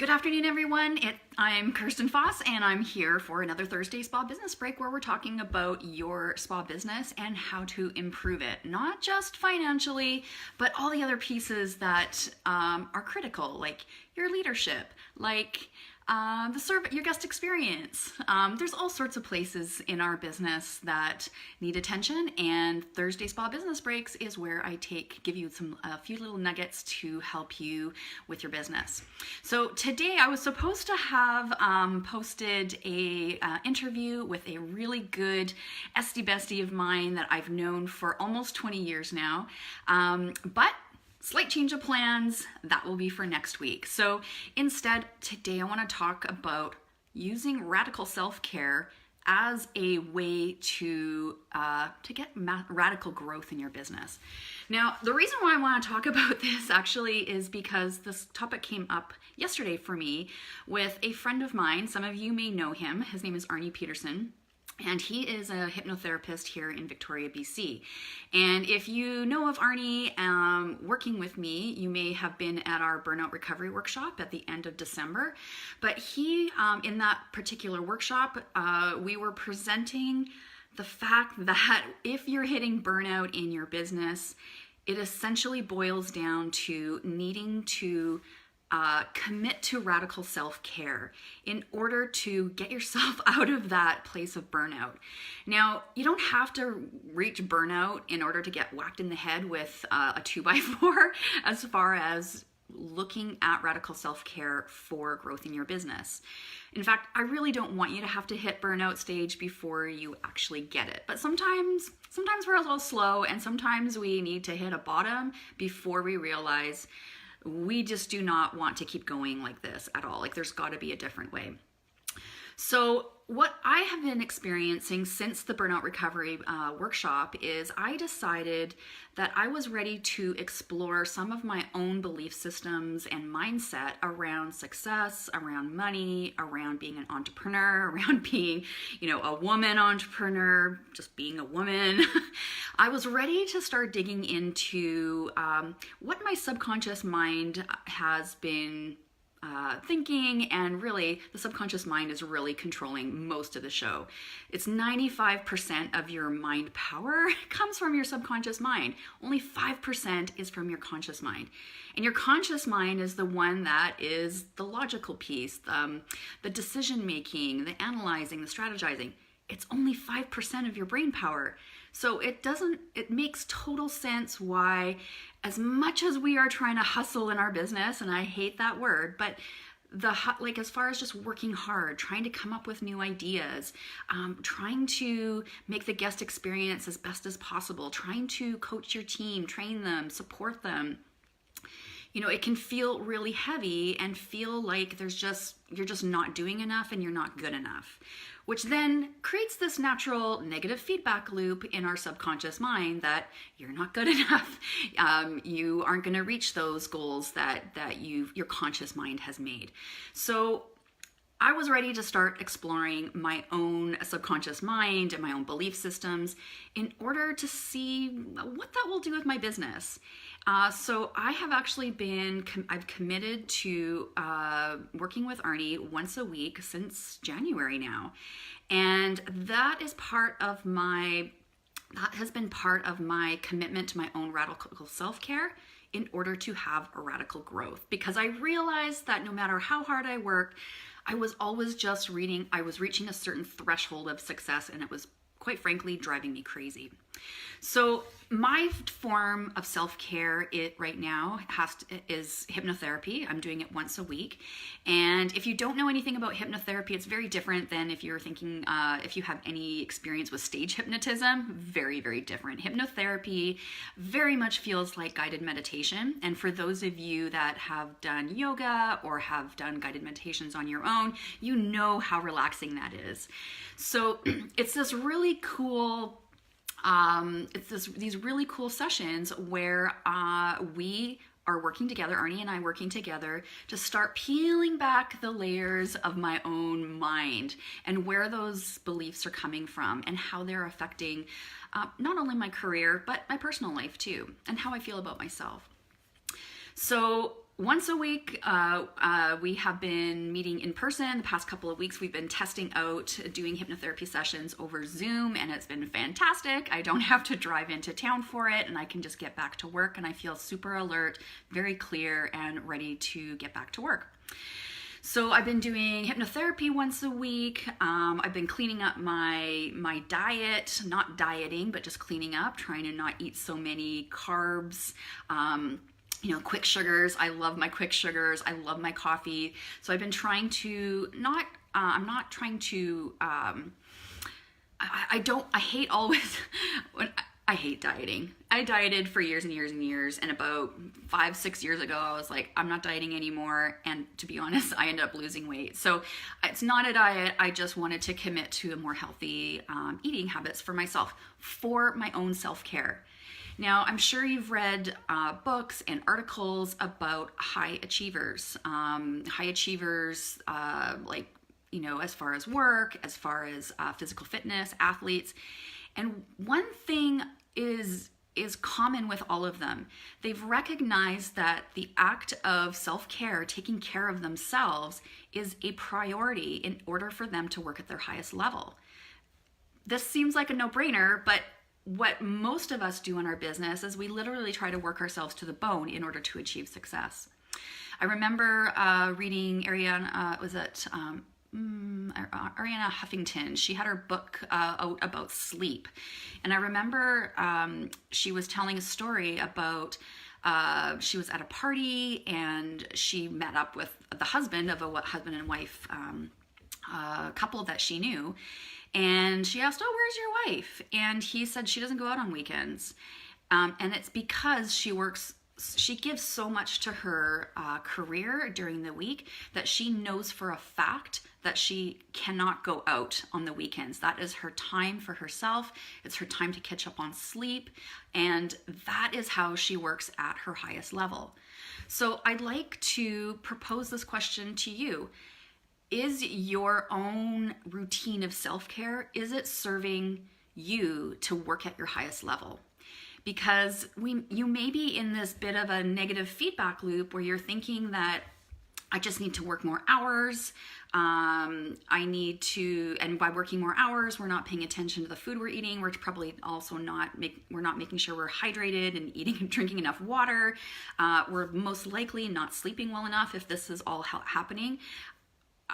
Good afternoon, everyone. I'm Kirsten Foss, and I'm here for another Thursday Spa Business Break where we're talking about your spa business and how to improve it. Not just financially, but all the other pieces that are critical, like your leadership, like your guest experience. There's all sorts of places in our business that need attention, and Thursday Spa Business Breaks is where I give you a few little nuggets to help you with your business. So today I was supposed to have posted a interview with a really good esty bestie of mine that I've known for almost 20 years now, but slight change of plans, that will be for next week. So instead, today I want to talk about using radical self-care as a way to get radical growth in your business. Now, the reason why I want to talk about this actually is because this topic came up yesterday for me with a friend of mine. Some of you may know him. His name is Arnie Peterson. And he is a hypnotherapist here in Victoria, BC. And if you know of Arnie working with me, you may have been at our burnout recovery workshop at the end of December. But he, in that particular workshop, we were presenting the fact that if you're hitting burnout in your business, it essentially boils down to needing to commit to radical self-care in order to get yourself out of that place of burnout. Now, you don't have to reach burnout in order to get whacked in the head with a 2x4 as far as looking at radical self-care for growth in your business. In fact, I really don't want you to have to hit burnout stage before you actually get it. But sometimes we're a little slow, and sometimes we need to hit a bottom before we realize we just do not want to keep going like this at all. Like, there's got to be a different way. So what I have been experiencing since the burnout recovery workshop is I decided that I was ready to explore some of my own belief systems and mindset around success, around money, around being an entrepreneur, around being, a woman entrepreneur, just being a woman. I was ready to start digging into what my subconscious mind has been thinking, and really the subconscious mind is really controlling most of the show. It's 95% of your mind power comes from your subconscious mind. Only 5% is from your conscious mind. And your conscious mind is the one that is the logical piece, the decision making, the analyzing, the strategizing. It's only 5% of your brain power. So it makes total sense why, as much as we are trying to hustle in our business, and I hate that word, but as far as just working hard, trying to come up with new ideas, trying to make the guest experience as best as possible, trying to coach your team, train them, support them, it can feel really heavy and feel like you're just not doing enough and you're not good enough, which then creates this natural negative feedback loop in our subconscious mind that you're not good enough. You aren't going to reach those goals that your conscious mind has made. So I was ready to start exploring my own subconscious mind and my own belief systems in order to see what that will do with my business. So I have actually I've committed to working with Arnie once a week since January now. And that has been part of my commitment to my own radical self-care in order to have a radical growth. Because I realized that no matter how hard I worked, I was always I was reaching a certain threshold of success, and it was, quite frankly, driving me crazy. So my form of self-care right now is hypnotherapy. I'm doing it once a week. And if you don't know anything about hypnotherapy, it's very different than if you're thinking, if you have any experience with stage hypnotism, very, very different. Hypnotherapy very much feels like guided meditation. And for those of you that have done yoga or have done guided meditations on your own, you know how relaxing that is. So it's this really cool these really cool sessions where we are working together, Arnie and I working together, to start peeling back the layers of my own mind and where those beliefs are coming from and how they're affecting not only my career, but my personal life too, and how I feel about myself. So once a week, we have been meeting in person. The past couple of weeks, we've been testing out doing hypnotherapy sessions over Zoom, and it's been fantastic. I don't have to drive into town for it, and I can just get back to work, and I feel super alert, very clear, and ready to get back to work. So I've been doing hypnotherapy once a week. I've been cleaning up my diet, not dieting, but just cleaning up, trying to not eat so many carbs. Quick sugars. I love my quick sugars. I love my coffee. So I've been trying to I'm not trying to, I hate always, I hate dieting. I dieted for years and years and years. And about 5-6 years ago, I was like, I'm not dieting anymore. And to be honest, I ended up losing weight. So it's not a diet. I just wanted to commit to a more healthy eating habits for myself, for my own self-care. Now, I'm sure you've read books and articles about high achievers. As far as work, as far as physical fitness, athletes. And one thing is common with all of them. They've recognized that the act of self-care, taking care of themselves, is a priority in order for them to work at their highest level. This seems like a no-brainer, but what most of us do in our business is we literally try to work ourselves to the bone in order to achieve success. I remember reading Arianna Huffington. She had her book out about sleep. And I remember she was telling a story about she was at a party and she met up with the husband of a husband and wife couple that she knew. And she asked, where's your wife? And he said she doesn't go out on weekends. And it's because she gives so much to her career during the week that she knows for a fact that she cannot go out on the weekends. That is her time for herself. It's her time to catch up on sleep. And that is how she works at her highest level. So I'd like to propose this question to you. Is your own routine of self-care, is it serving you to work at your highest level? Because you may be in this bit of a negative feedback loop where you're thinking that I just need to work more hours. And by working more hours, we're not paying attention to the food we're eating. We're probably also not making sure we're hydrated and eating and drinking enough water. We're most likely not sleeping well enough if this is all happening.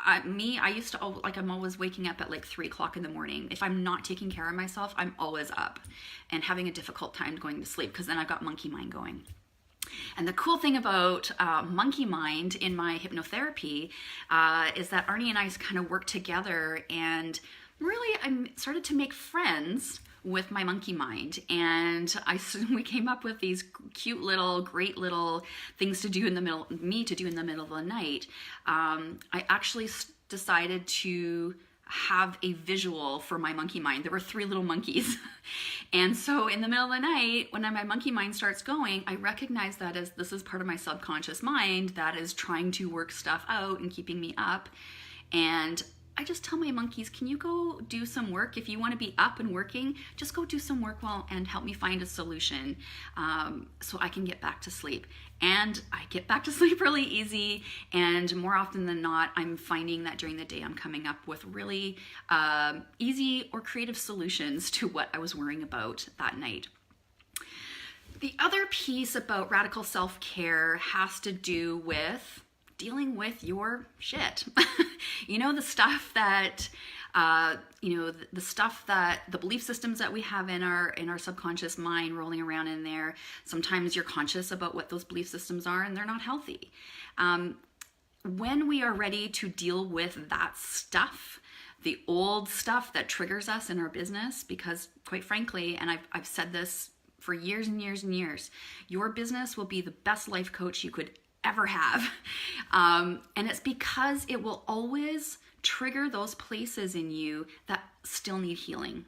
I used to, I'm always waking up at 3 o'clock in the morning. If I'm not taking care of myself, I'm always up and having a difficult time going to sleep because then I've got monkey mind going. And the cool thing about monkey mind in my hypnotherapy is that Arnie and I kind of work together, and really I started to make friends with my monkey mind, and we came up with these great little things to do in the middle of the night. I actually decided to have a visual for my monkey mind. There were 3 little monkeys. And so in the middle of the night, when my monkey mind starts going, I recognize that as this is part of my subconscious mind that is trying to work stuff out and keeping me up. And I just tell my monkeys, can you go do some work? If you want to be up and working, just go do some work and help me find a solution so I can get back to sleep. And I get back to sleep really easy. And more often than not, I'm finding that during the day, I'm coming up with really easy or creative solutions to what I was worrying about that night. The other piece about radical self-care has to do with dealing with your shit. The stuff that, the belief systems that we have in our subconscious mind rolling around in there. Sometimes you're conscious about what those belief systems are and they're not healthy. When we are ready to deal with that stuff, the old stuff that triggers us in our business, because quite frankly, and I've said this for years and years and years, your business will be the best life coach you could ever have. And it's because it will always trigger those places in you that still need healing.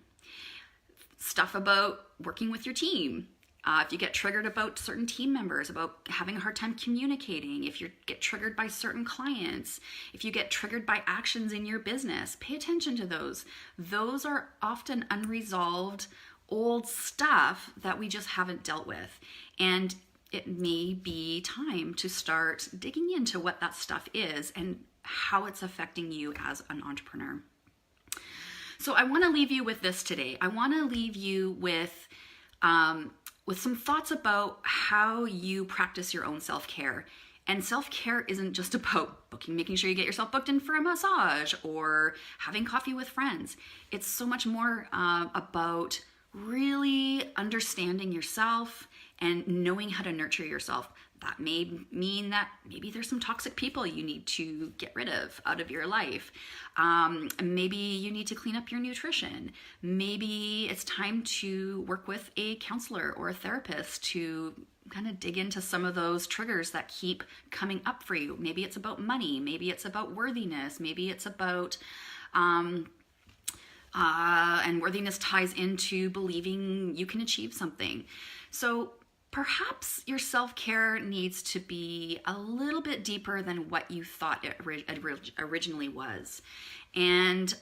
Stuff about working with your team. If you get triggered about certain team members, about having a hard time communicating, if you get triggered by certain clients, if you get triggered by actions in your business, pay attention to those. Those are often unresolved old stuff that we just haven't dealt with. And it may be time to start digging into what that stuff is and how it's affecting you as an entrepreneur. So I want to leave you with this today. I want to leave you with some thoughts about how you practice your own self-care. And self-care isn't just about making sure you get yourself booked in for a massage or having coffee with friends. It's so much more about really understanding yourself and knowing how to nurture yourself. That may mean that maybe there's some toxic people you need to get rid of out of your life. Maybe you need to clean up your nutrition. Maybe it's time to work with a counselor or a therapist to kind of dig into some of those triggers that keep coming up for you. Maybe it's about money. Maybe it's about worthiness. Maybe it's about, and worthiness ties into believing you can achieve something. So perhaps your self-care needs to be a little bit deeper than what you thought it originally was. And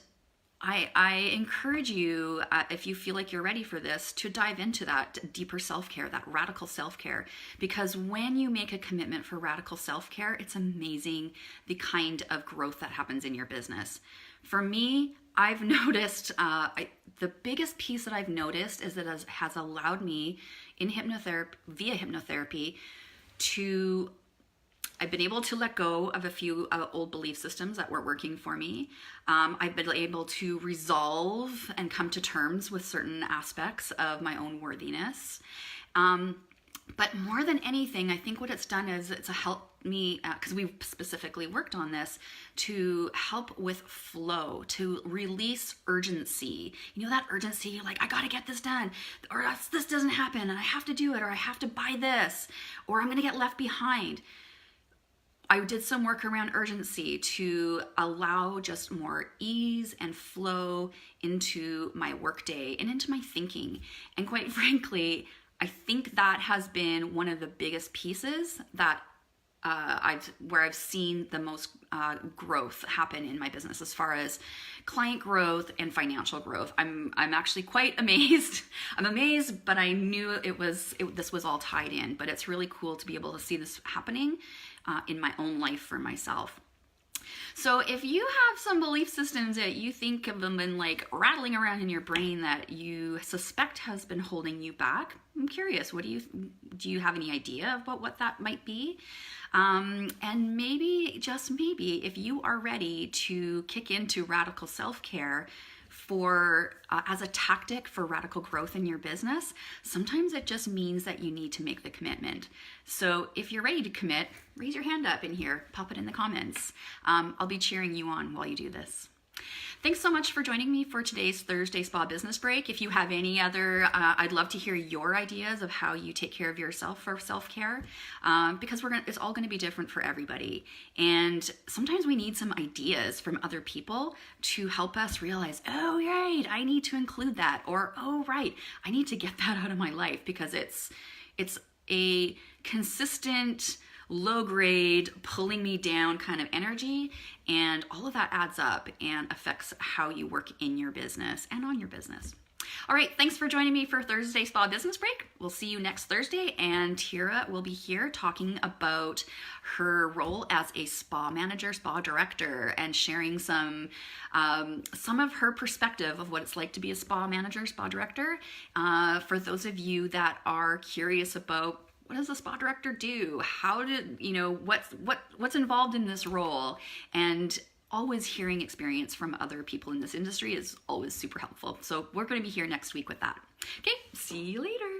I encourage you, if you feel like you're ready for this, to dive into that deeper self-care, that radical self-care. Because when you make a commitment for radical self-care, it's amazing the kind of growth that happens in your business. For me, I've noticed, the biggest piece that I've noticed is that it has allowed me in via hypnotherapy I've been able to let go of a few old belief systems that weren't working for me. I've been able to resolve and come to terms with certain aspects of my own worthiness. But more than anything, I think what it's done is it's helped me, because we've specifically worked on this, to help with flow, to release urgency. You know, that urgency, you're like, I gotta get this done, or this doesn't happen, and I have to do it, or I have to buy this, or I'm gonna get left behind. I did some work around urgency to allow just more ease and flow into my workday and into my thinking. And quite frankly, I think that has been one of the biggest pieces that where I've seen the most growth happen in my business as far as client growth and financial growth. I'm actually quite amazed. I'm amazed, but I knew this was all tied in. But it's really cool to be able to see this happening in my own life for myself. So if you have some belief systems that you think of them been like rattling around in your brain that you suspect has been holding you back, I'm curious, do you have any idea of what that might be? And maybe, just maybe, if you are ready to kick into radical self-care as a tactic for radical growth in your business, sometimes it just means that you need to make the commitment. So if you're ready to commit, raise your hand up in here, pop it in the comments. I'll be cheering you on while you do this. Thanks so much for joining me for today's Thursday Spa Business Break. If you have any other, I'd love to hear your ideas of how you take care of yourself for self-care, because it's all going to be different for everybody. And sometimes we need some ideas from other people to help us realize, oh, right, I need to include that, or, oh, right, I need to get that out of my life, because it's a consistent, low grade, pulling me down kind of energy, and all of that adds up and affects how you work in your business and on your business. All right, thanks for joining me for Thursday Spa Business Break. We'll see you next Thursday, and Tira will be here talking about her role as a spa manager, spa director, and sharing some of her perspective of what it's like to be a spa manager, spa director. For those of you that are curious about what does a spa director do? What's involved in this role? And always hearing experience from other people in this industry is always super helpful. So we're going to be here next week with that. Okay, see you later.